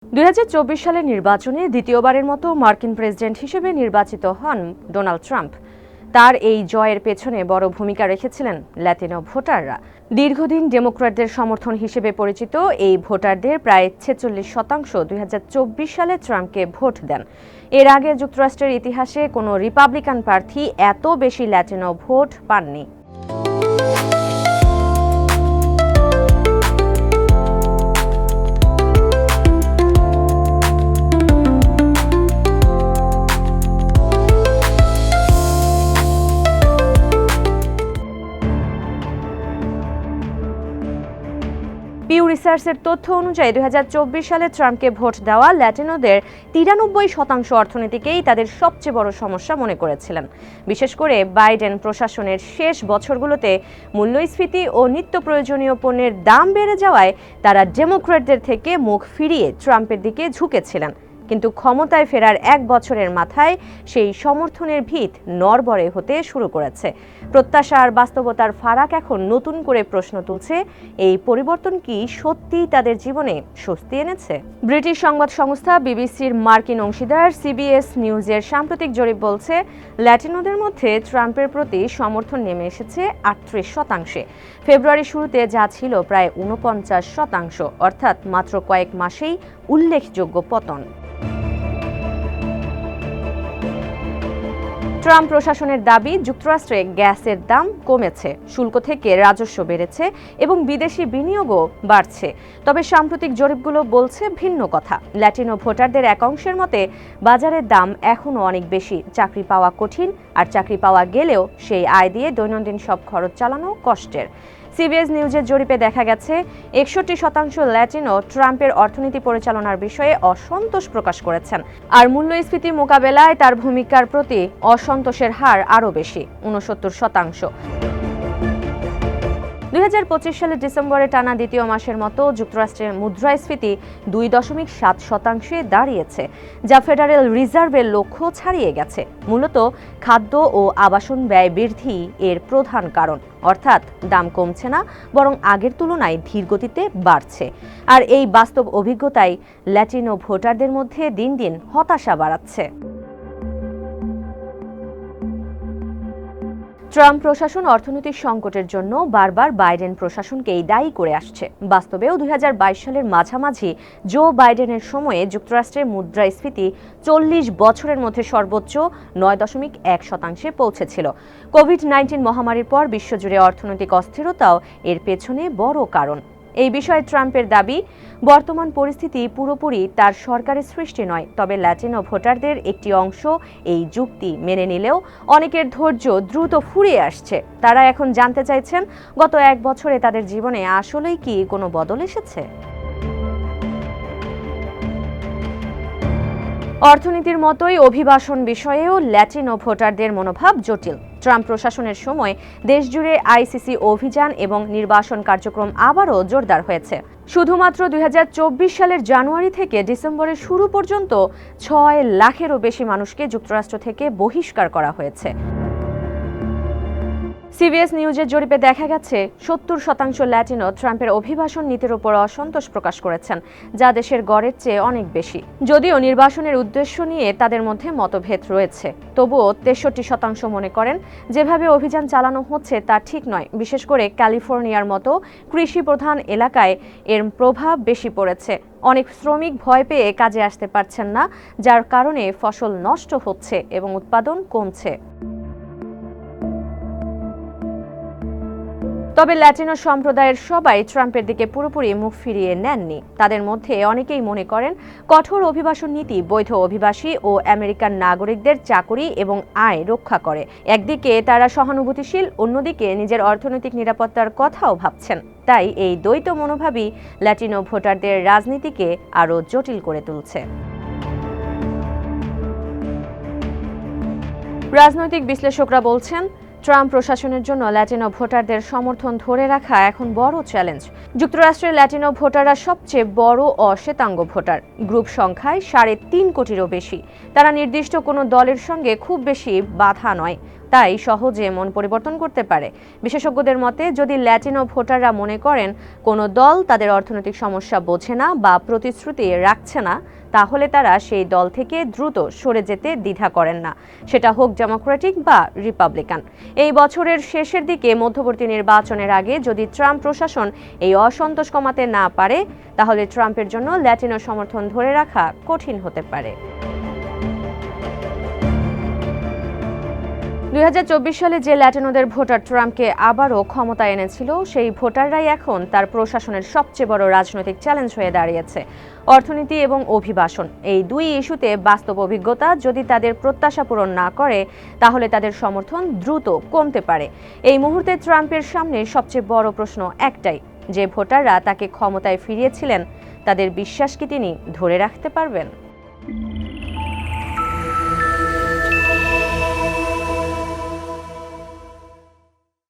2024 সালের নির্বাচনে দ্বিতীয়বারের মতো মার্কিন প্রেসিডেন্ট হিসেবে নির্বাচিত হন ডোনাল্ড ট্রাম্প। তার এই জয়ের পেছনে বড় ভূমিকা রেখেছিলেন ল্যাটিনো ভোটাররা। দীর্ঘদিন ডেমোক্র্যাটদের সমর্থন হিসেবে পরিচিত এই ভোটারদের প্রায় 46% 2024 সালে ট্রাম্পকে ভোট দেন। এর আগে যুক্তরাষ্ট্রের ইতিহাসে কোনো রিপাবলিকান প্রার্থী এত বেশি ল্যাটিনো ভোট পাননি। পিউ রিসার্চের তথ্য অনুযায়ী 2024 সালে ট্রাম্পকে ভোট দেওয়া ল্যাটিনোদের 93% অর্থনীতিকেই তাদের সবচেয়ে বড় সমস্যা মনে করেছিলেন। বিশেষ করে বাইডেন প্রশাসনের শেষ বছরগুলোতে মূল্যস্ফীতি ও নিত্য প্রয়োজনীয় পণ্যের দাম বেড়ে যাওয়ায় তারা ডেমোক্র্যাটদের থেকে মুখ ফিরিয়ে ট্রাম্পের দিকে ঝুঁকেছিলেন। কিন্তু ক্ষমতায় ফেরার এক বছরের মাথায় সেই সমর্থনের ভিত নড়বড়ে হতে শুরু করেছে। প্রত্যাশা আর বাস্তবতার ফারাক এখন নতুন করে প্রশ্ন তুলছে, এই পরিবর্তন কি সত্যিই তাদের জীবনে স্বস্তি এনেছে? ব্রিটিশ সংবাদ সংস্থা বিবিসির মার্কিন অংশীদার সিবিএস নিউজের সাম্প্রতিক জরিপ বলছে, ল্যাটিনোদের মধ্যে ট্রাম্পের প্রতি সমর্থন নেমে এসেছে 38%। ফেব্রুয়ারি শুরুতে যা ছিল প্রায় 49%, অর্থাৎ মাত্র কয়েক মাসেই উল্লেখযোগ্য পতন। ট্রাম্প প্রশাসনের দাবি, যুক্তরাষ্ট্রে গ্যাসের দাম কমেছে, শুল্ক থেকে রাজস্ব বেড়েছে এবং বিদেশি বিনিয়োগও বাড়ছে। তবে সাম্প্রতিক জরিপগুলো বলছে ভিন্ন কথা। ল্যাটিনো ভোটারদের এক অংশের মতে বাজারের দাম এখনও অনেক বেশি, চাকরি পাওয়া কঠিন, আর চাকরি পাওয়া গেলেও সেই আয় দিয়ে দৈনন্দিন সব খরচ চালানো কষ্টের। সিবিএস নিউজের জরিপে দেখা গেছে 61% ল্যাটিনো ট্রাম্পের অর্থনীতি পরিচালনার বিষয়ে অসন্তোষ প্রকাশ করেছেন, আর মূল্যস্ফীতি মোকাবেলায় তার ভূমিকার প্রতি অসন্তোষের হার আরও বেশি, 69%। 2025 সালের ডিসেম্বরে টানা দ্বিতীয় মাসের মতো যুক্তরাষ্ট্রের মুদ্রাস্ফীতি 2.7%-এ দাঁড়িয়েছে, যা ফেডারেল রিজার্ভের লক্ষ্য ছাড়িয়ে গেছে। মূলত খাদ্য ও আবাসন ব্যয় বৃদ্ধি এর প্রধান কারণ, অর্থাৎ দাম কমছে না, বরং আগের তুলনায় ধীরগতিতে বাড়ছে। আর এই বাস্তব অভিজ্ঞতাই ল্যাটিনো ভোটারদের মধ্যে দিন দিন হতাশা বাড়াচ্ছে। ট্রাম্প প্রশাসন অর্থনৈতিক সংকটের জন্য বারবার বাইডেন প্রশাসনকেই দায়ী করে আসছে। বাস্তবেও 2022 সালের মাঝামাঝি জো বাইডেনের সময়ে যুক্তরাষ্ট্রের মুদ্রাস্ফীতি 40 বছরের মধ্যে সর্বোচ্চ 9.1%-এ পৌঁছেছিল। কোভিড-19 মহামারীর পর বিশ্বজুড়ে অর্থনৈতিক অস্থিরতাও এর পেছনে বড় কারণ। এই বিষয়ে ট্রাম্পের দাবি, বর্তমান পরিস্থিতি পুরোপুরি তার সরকারের সৃষ্টি নয়, তবে ল্যাটিনো ভোটারদের একটি অংশ এই যুক্তি মেনে নিলেও অনেকের ধৈর্য দ্রুত ফুরিয়ে আসছে। তারা এখন জানতে চাইছেন, গত এক বছরে তাদের জীবনে আসলেই কি কোনো বদল এসেছে? অর্থনীতির মতোই অভিবাসন বিষয়েও ল্যাটিনো ভোটারদের মনোভাব জটিল। ট্রাম্প প্রশাসনের সময় দেশজুড়ে আইসিসি অভিযান এবং নির্বাসন কার্যক্রম আবারও জোরদার হয়েছে। শুধুমাত্র 2024 সালের জানুয়ারি থেকে ডিসেম্বরের শুরু পর্যন্ত 6 লাখেরও বেশি মানুষকে যুক্তরাষ্ট্র থেকে বহিষ্কার করা হয়েছে। সিবিএস নিউজের জরিপে দেখা গেছে 70% ল্যাটিনো ট্রাম্পের অভিবাসন নীতির উপর অসন্তোষ প্রকাশ করেছেন, যা দেশের গড়ের চেয়ে অনেক বেশি। যদিও নির্বাসনের উদ্দেশ্য নিয়ে তাদের মধ্যে মতভেদ রয়েছে, তবুও 63% মনে করেন যেভাবে অভিযান চালানো হচ্ছে তা ঠিক নয়। বিশেষ করে ক্যালিফোর্নিয়ার মতো কৃষি প্রধান এলাকায় এর প্রভাব বেশি পড়েছে। অনেক শ্রমিক ভয় পেয়ে কাজে আসতে পারছেন না, যার কারণে ফসল নষ্ট হচ্ছে এবং উৎপাদন কমছে। তবে ল্যাটিনো সম্প্রদায়ের সবাই ট্রাম্পের দিকে পুরোপুরি মুখ ফিরিয়ে নেননি। তাদের মধ্যে অনেকেই মনে করেন কঠোর অভিবাসন নীতি বৈধ অভিবাসী ও আমেরিকান নাগরিকদের চাকরি এবং আয় রক্ষা করে। একদিকে তারা সহানুভূতিশীল, অন্যদিকে নিজের অর্থনৈতিক নিরাপত্তার কথাও ভাবছেন। তাই এই দ্বৈত মনোভাবই ল্যাটিনো ভোটারদের রাজনীতিকে আরও জটিল করে তুলছে। রাজনৈতিক বিশ্লেষকরা বলছেন, ট্রাম্প প্রশাসনের জন্য ল্যাটিনো ভোটারদের সমর্থন ধরে রাখা এখন বড় চ্যালেঞ্জ। যুক্তরাষ্ট্রের ল্যাটিনো ভোটাররা সবচেয়ে বড় অশ্বেতাঙ্গ ভোটার, গ্রুপ সংখ্যায় 3.5 কোটিরও বেশি। তারা নির্দিষ্ট কোনো দলের সঙ্গে খুব বেশি বাধা নয়, তাই সহজে মন পরিবর্তন করতে পারে। বিশেষজ্ঞদের মতে, যদি ল্যাটিনো ভোটাররা মনে করেন কোনো দল তাদের অর্থনৈতিক সমস্যা বোঝে না বা প্রতিশ্রুতি রাখছে না, তাহলে তারা সেই দল থেকে দ্রুত সরে যেতে দ্বিধা করেন না, সেটা হোক ডেমোক্রেটিক বা রিপাবলিকান। এই বছরের শেষের দিকে মধ্যবর্তী নির্বাচনের আগে যদি ট্রাম্প প্রশাসন এই অসন্তোষ কমাতে না পারে, তাহলে ট্রাম্পের জন্য ল্যাটিনো সমর্থন ধরে রাখা কঠিন হতে পারে। 2024 সালে যে ল্যাটিনোদের ভোটার ট্রাম্পকে আবারও ক্ষমতায় এনেছিল, সেই ভোটাররাই এখন তার প্রশাসনের সবচেয়ে বড় রাজনৈতিক চ্যালেঞ্জ হয়ে দাঁড়িয়েছে। অর্থনীতি এবং অভিবাসন, এই দুই ইস্যুতে বাস্তব অভিজ্ঞতা যদি তাদের প্রত্যাশা পূরণ না করে, তাহলে তাদের সমর্থন দ্রুত কমতে পারে। এই মুহূর্তে ট্রাম্পের সামনে সবচেয়ে বড় প্রশ্ন একটাই, যে ভোটাররা তাকে ক্ষমতায় ফিরিয়েছিলেন, তাদের বিশ্বাস কি তিনি ধরে রাখতে পারবেন?